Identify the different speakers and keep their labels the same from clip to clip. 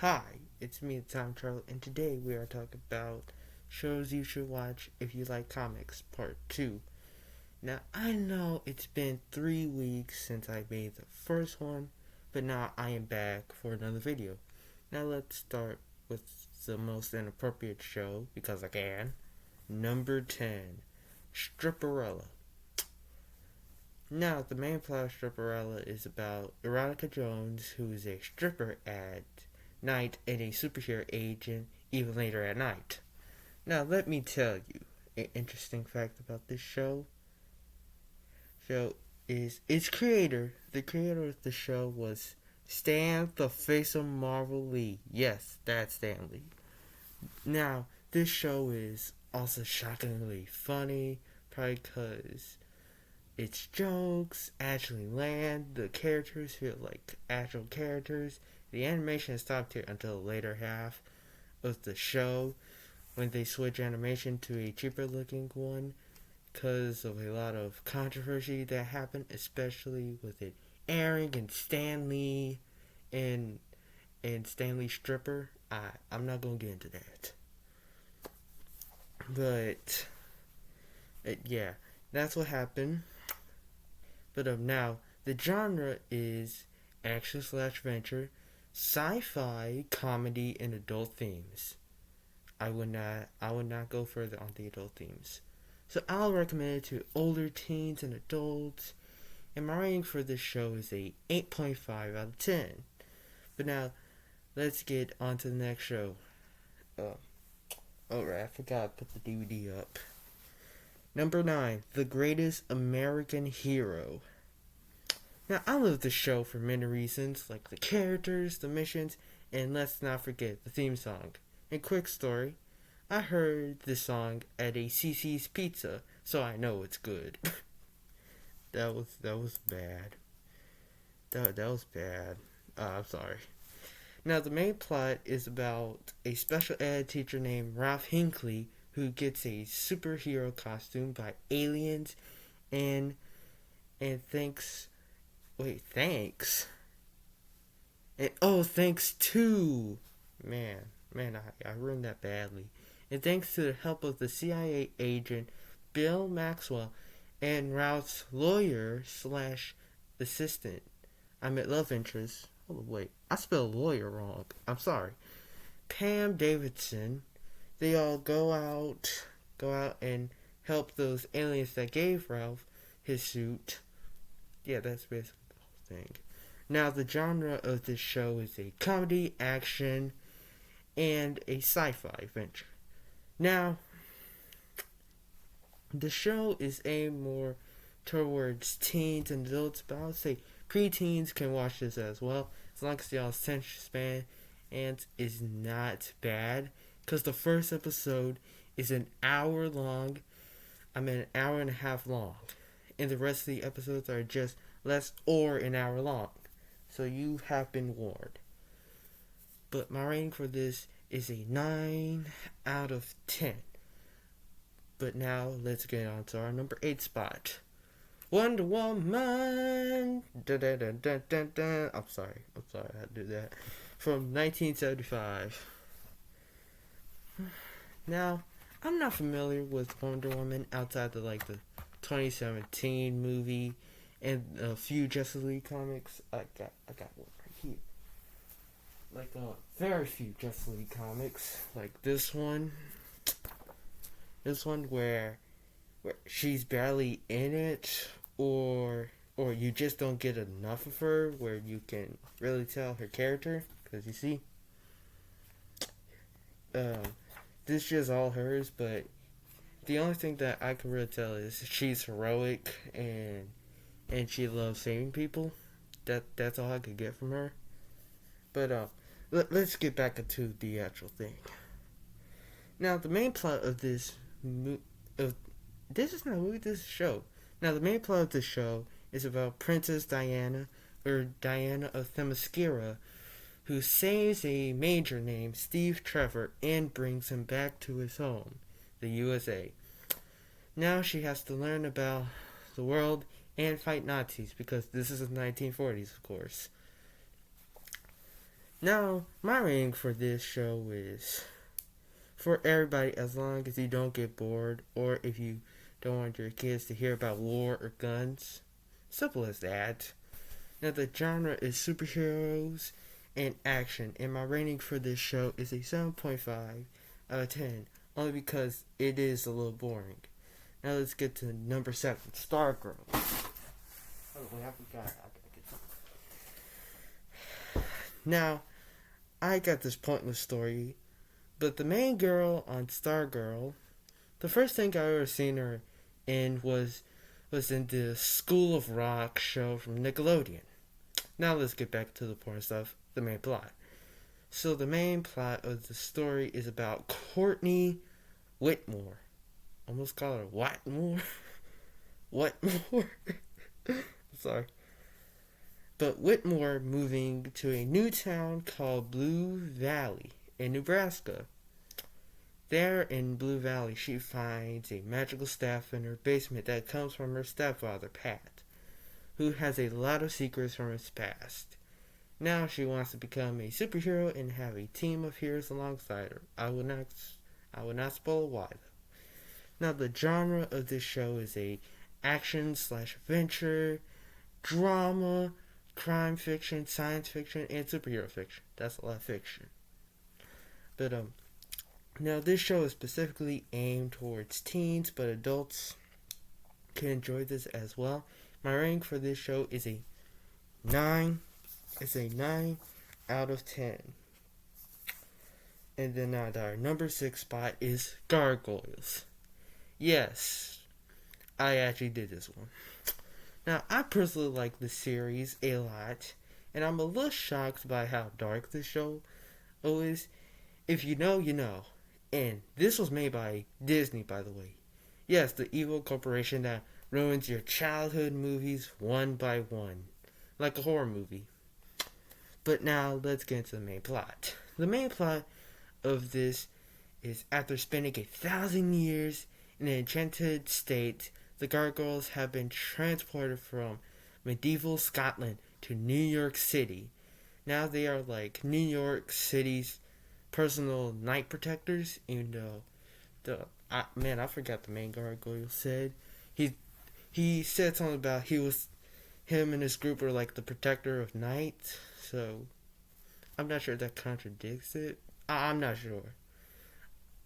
Speaker 1: Hi, it's me, Time Travel, and today we are talking about shows you should watch if you like comics, part 2. Now, I know it's been 3 weeks since I made the first one, but now I am back for another video. Now, let's start with the most inappropriate show, because I can. Number 10, Stripperella. Now, the main plot of Stripperella is about Erotica Jones, who is a stripper at night and a superhero agent even later at night. Now, let me tell you an interesting fact about this show. Is its creator. The creator of the show was Stan the Face of Marvel Lee. Yes, that's Stan Lee. Now, this show is also shockingly funny, probably because its jokes actually land. The characters feel like actual characters. The animation stopped here until the later half of the show when they switch animation to a cheaper looking one because of a lot of controversy that happened, especially with it airing and Stan Lee and Stan Lee Stripper. I'm not gonna get into that, but yeah, that's what happened. But now the genre is action slash adventure, sci-fi, comedy, and adult themes. I would not go further on the adult themes. So I'll recommend it to older teens and adults. And my rating for this show is a 8.5 out of 10. But now, let's get on to the next show. Alright, I forgot to put the DVD up. Number 9, The Greatest American Hero. Now, I love this show for many reasons, like the characters, the missions, and let's not forget the theme song. A quick story, I heard this song at a CC's Pizza, so I know it's good. that was bad. That was bad. I'm sorry. Now, the main plot is about a special ed teacher named Ralph Hinckley who gets a superhero costume by aliens and thanks. Wait, thanks. And thanks to I ruined that badly. And thanks to the help of the CIA agent Bill Maxwell and Ralph's lawyer slash assistant. I meant love interest. Oh wait, I spelled lawyer wrong. I'm sorry. Pam Davidson. They all go out and help those aliens that gave Ralph his suit. Yeah, that's basically the whole thing. Now, the genre of this show is a comedy, action, and a sci-fi adventure. Now, the show is aimed more towards teens and adults, but I would say preteens can watch this as well, as long as y'all's attention span and is not bad. Because the first episode is an hour long. An hour and a half long, and the rest of the episodes are just less or an hour long. So you have been warned. But my rating for this is a 9 out of 10. But now let's get on to our number 8 spot. Wonder Woman. Da, da, da, da, da, da. I'm sorry I had to do that. From 1975. Now, I'm not familiar with Wonder Woman outside of like the 2017 movie and a few Justice League comics. I got one right here. Like very few Justice League comics, like this one. This one where she's barely in it, or you just don't get enough of her, where you can really tell her character. Because you see, this is just all hers, but the only thing that I can really tell is she's heroic and she loves saving people. That's all I could get from her. But let's get back into the actual thing. Now, the main plot of this this is not a movie, this is a show. Now, the main plot of the show is about Princess Diana, or Diana of Themyscira, who saves a major named Steve Trevor and brings him back to his home, the USA. Now she has to learn about the world and fight Nazis, because this is the 1940s, of course. Now, my rating for this show is for everybody as long as you don't get bored or if you don't want your kids to hear about war or guns. Simple as that. Now, the genre is superheroes and action, and my rating for this show is a 7.5 out of 10, only because it is a little boring. Now, let's get to number 7, Stargirl. Oh, wait, I forgot. I gotta get some. Now, I got this pointless story, but the main girl on Stargirl, the first thing I ever seen her in was in the School of Rock show from Nickelodeon. Now let's get back to the porn stuff, the main plot. So the main plot of the story is about Courtney Whitmore. Almost call her Whitmore. Whitmore. Sorry. But Whitmore moving to a new town called Blue Valley in Nebraska. There in Blue Valley, she finds a magical staff in her basement that comes from her stepfather, Pat, who has a lot of secrets from his past. Now she wants to become a superhero and have a team of heroes alongside her. I will not spoil why though. Now the genre of this show is a action / adventure, drama, crime fiction, science fiction, and superhero fiction. That's a lot of fiction. But now this show is specifically aimed towards teens, but adults can enjoy this as well. My rating for this show is a 9. It's a 9 out of 10. And then our number 6 spot is Gargoyles. Yes, I actually did this one. Now, I personally like the series a lot, and I'm a little shocked by how dark the show is. If you know, you know. And this was made by Disney, by the way. Yes, the evil corporation that ruins your childhood movies one by one, like a horror movie. But now, let's get into the main plot. The main plot of this is after spending 1,000 years in an enchanted state, the gargoyles have been transported from medieval Scotland to New York City. Now they are like New York City's personal night protectors, even though I forgot the main gargoyle said. He said something about him and his group are like the protector of night, so I'm not sure if that contradicts it. I'm not sure.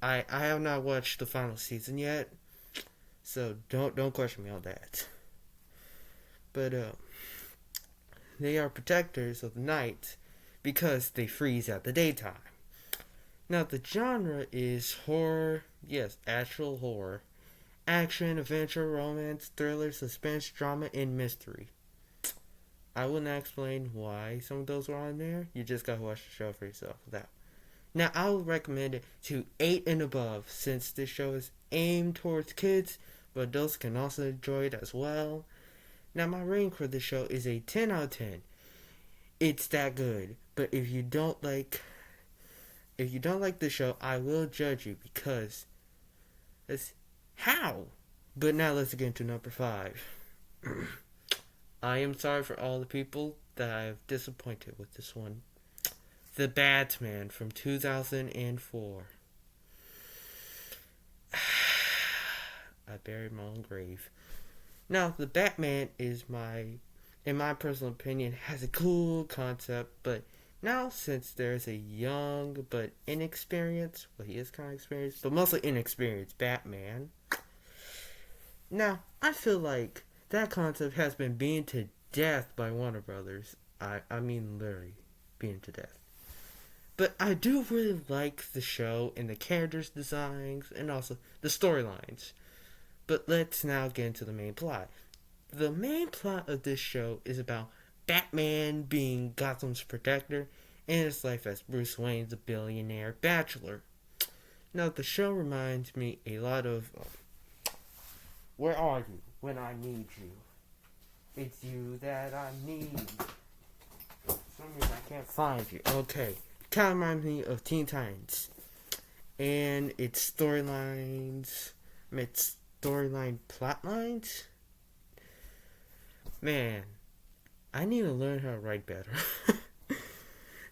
Speaker 1: I have not watched the final season yet, so don't question me on that. But they are protectors of the night because they freeze at the daytime. Now the genre is horror, yes, actual horror, action, adventure, romance, thriller, suspense, drama, and mystery. I will not explain why some of those were on there. You just gotta watch the show for yourself. Now I would recommend it to 8 and above since this show is aimed towards kids, but adults can also enjoy it as well. Now my rating for this show is a 10 out of 10. It's that good. But if you don't like the show, I will judge you because it's how. But now let's get into number 5. I am sorry for all the people that I have disappointed with this one. The Batman from 2004. I buried my own grave. Now, the Batman is in my personal opinion, has a cool concept, but now since there's a young but inexperienced, well, he is kind of experienced, but mostly inexperienced Batman. Now, I feel like that concept has been beaten to death by Warner Brothers. I mean, literally, beaten to death. But I do really like the show and the characters' designs and also the storylines. But let's now get into the main plot. The main plot of this show is about Batman being Gotham's protector and his life as Bruce Wayne, the billionaire bachelor. Now, the show reminds me a lot of Where Are You When I Need You? It's you that I need. For some reason I can't find you. Okay. Kind of reminds me of Teen Titans. And its storylines, its storyline plot lines. Man, I need to learn how to write better.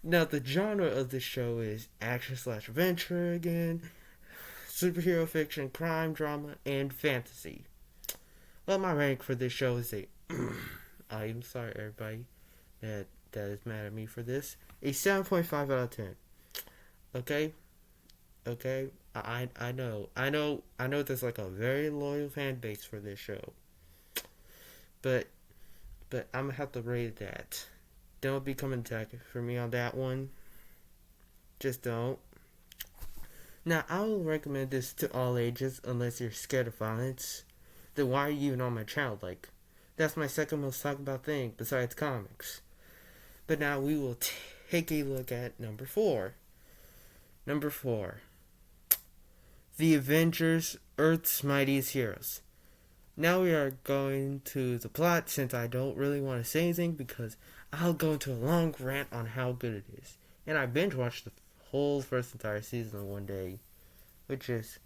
Speaker 1: Now, the genre of this show is action slash adventure again, superhero fiction, crime, drama, and fantasy. Well, my rank for this show is a. I'm sorry, everybody, that is mad at me for this. A 7.5 out of 10. Okay, okay. I know. There's like a very loyal fan base for this show, but I'm gonna have to rate that. Don't be coming back for me on that one. Just don't. Now, I will recommend this to all ages unless you're scared of violence. Then why are you even on my channel? Like, that's my second most talked about thing besides comics. But now we will take a look at number 4. Number 4. The Avengers, Earth's Mightiest Heroes. Now we are going to the plot since I don't really want to say anything because I'll go into a long rant on how good it is. And I binge watched the whole first entire season in one day, which is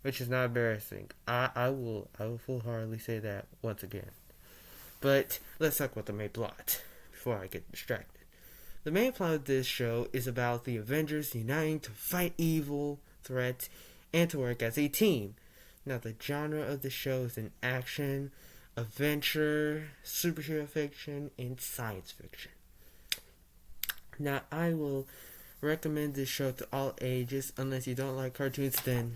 Speaker 1: not embarrassing. I will full-heartedly say that once again. But let's talk about the main plot before I get distracted. The main plot of this show is about the Avengers uniting to fight evil threats and to work as a team. Now, the genre of the show is an action, adventure, superhero fiction, and science fiction. Now, I will recommend this show to all ages, unless you don't like cartoons, then.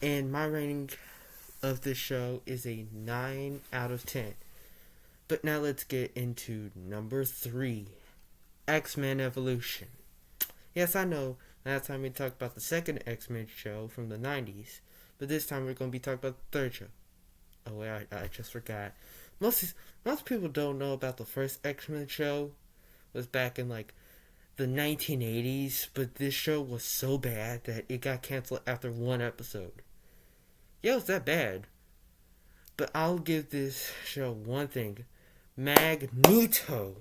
Speaker 1: And my rating of this show is a 9 out of 10. But now let's get into number 3, X-Men Evolution. Yes, I know, last time we talked about the second X-Men show from the 90s, but this time we're going to be talking about the third show. Oh wait, I just forgot. Most people don't know about the first X-Men show. It was back in like the 1980s, but this show was so bad that it got canceled after one episode. Yeah, it was that bad. But I'll give this show one thing. Magneto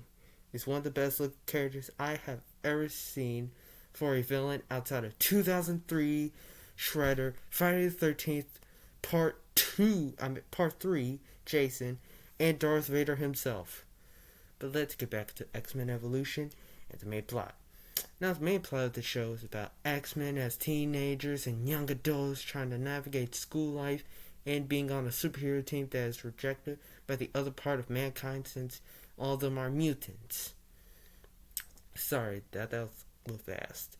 Speaker 1: is one of the best looking characters I have ever seen for a villain outside of 2003 Shredder, Friday the 13th, Part 3, Jason, and Darth Vader himself. But let's get back to X-Men Evolution and the main plot. Now, the main plot of the show is about X-Men as teenagers and young adults trying to navigate school life and being on a superhero team that is rejected by the other part of mankind since all of them are mutants. Sorry, that was a little fast.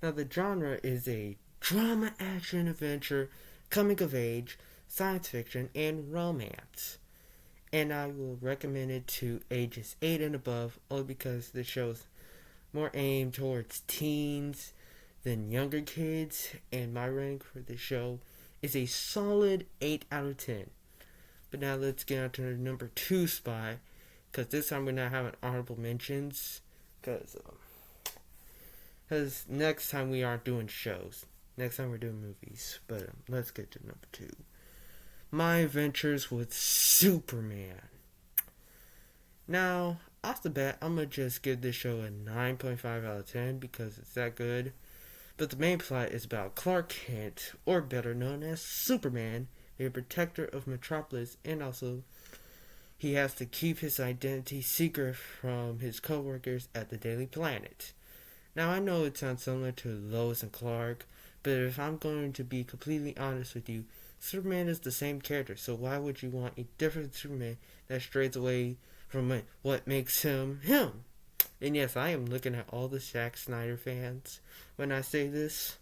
Speaker 1: Now, the genre is a drama, action, adventure, coming of age, science fiction, and romance. And I will recommend it to ages 8 and above only because the show is more aimed towards teens than younger kids, and my rank for the show is a solid 8 out of 10. But now let's get on to the number 2 spot, because this time we're not having honorable mentions, because next time we aren't doing shows. Next time we're doing movies. But let's get to number 2. My Adventures with Superman. Now, off the bat, I'm going to just give this show a 9.5 out of 10 because it's that good. But the main plot is about Clark Kent, or better known as Superman, a protector of Metropolis, and also he has to keep his identity secret from his co-workers at the Daily Planet. Now, I know it sounds similar to Lois and Clark, but if I'm going to be completely honest with you, Superman is the same character, so why would you want a different Superman that strays away from what makes him him? And yes, I am looking at all the Zack Snyder fans when I say this.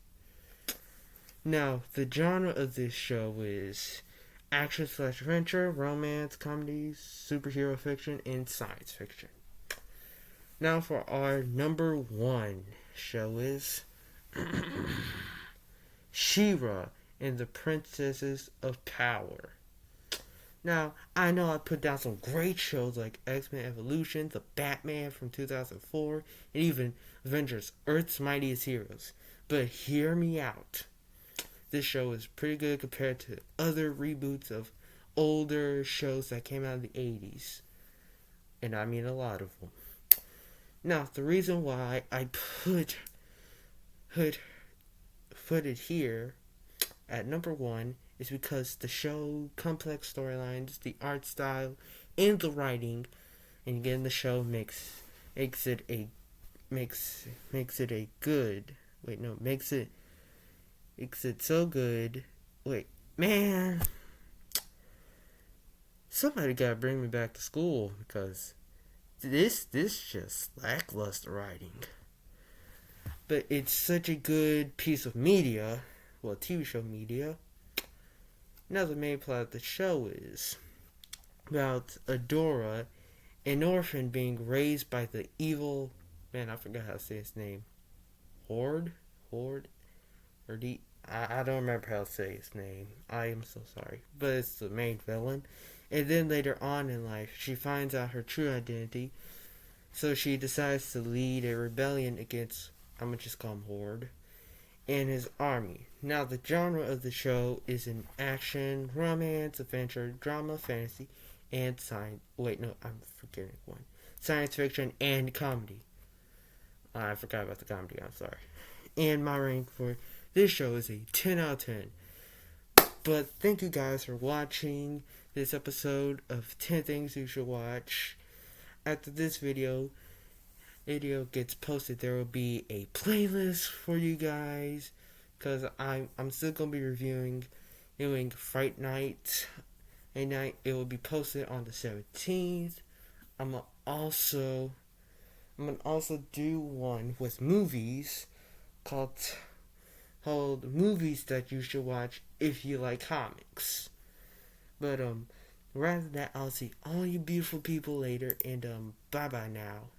Speaker 1: Now, the genre of this show is action slash adventure, romance, comedy, superhero fiction, and science fiction. Now for our number 1 show is She-Ra and the Princesses of Power. Now, I know I put down some great shows like X-Men Evolution, The Batman from 2004, and even Avengers, Earth's Mightiest Heroes. But hear me out. This show is pretty good compared to other reboots of older shows that came out in the 80s. And I mean a lot of them. Now, the reason why I put it here at number 1 is because the show, complex storylines, the art style, and the writing, and again the show makes makes it a makes it a good. Wait, no, makes it so good. Wait, man, somebody gotta bring me back to school because this just lackluster writing. But it's such a good piece of media, well, TV show media. Now the main plot of the show is about Adora, an orphan being raised by the evil man. I forgot how to say his name. Horde, or I don't remember how to say his name. I am so sorry, but it's the main villain. And then later on in life, she finds out her true identity, so she decides to lead a rebellion against, I'm gonna just call him Horde, and his army. Now the genre of the show is an action, romance, adventure, drama, fantasy, and science. Wait, no, I'm forgetting one. Science fiction and comedy. I forgot about the comedy. I'm sorry. And my rank for this show is a 10 out of 10. But thank you guys for watching this episode of 10 Things You Should Watch. After this video gets posted, there will be a playlist for you guys, because I'm still going to be doing Fright Night. It will be posted on the 17th. I'm gonna also do one with movies called Movies That You Should Watch If You Like Comics. But rather than that, I'll see all you beautiful people later, and bye bye now.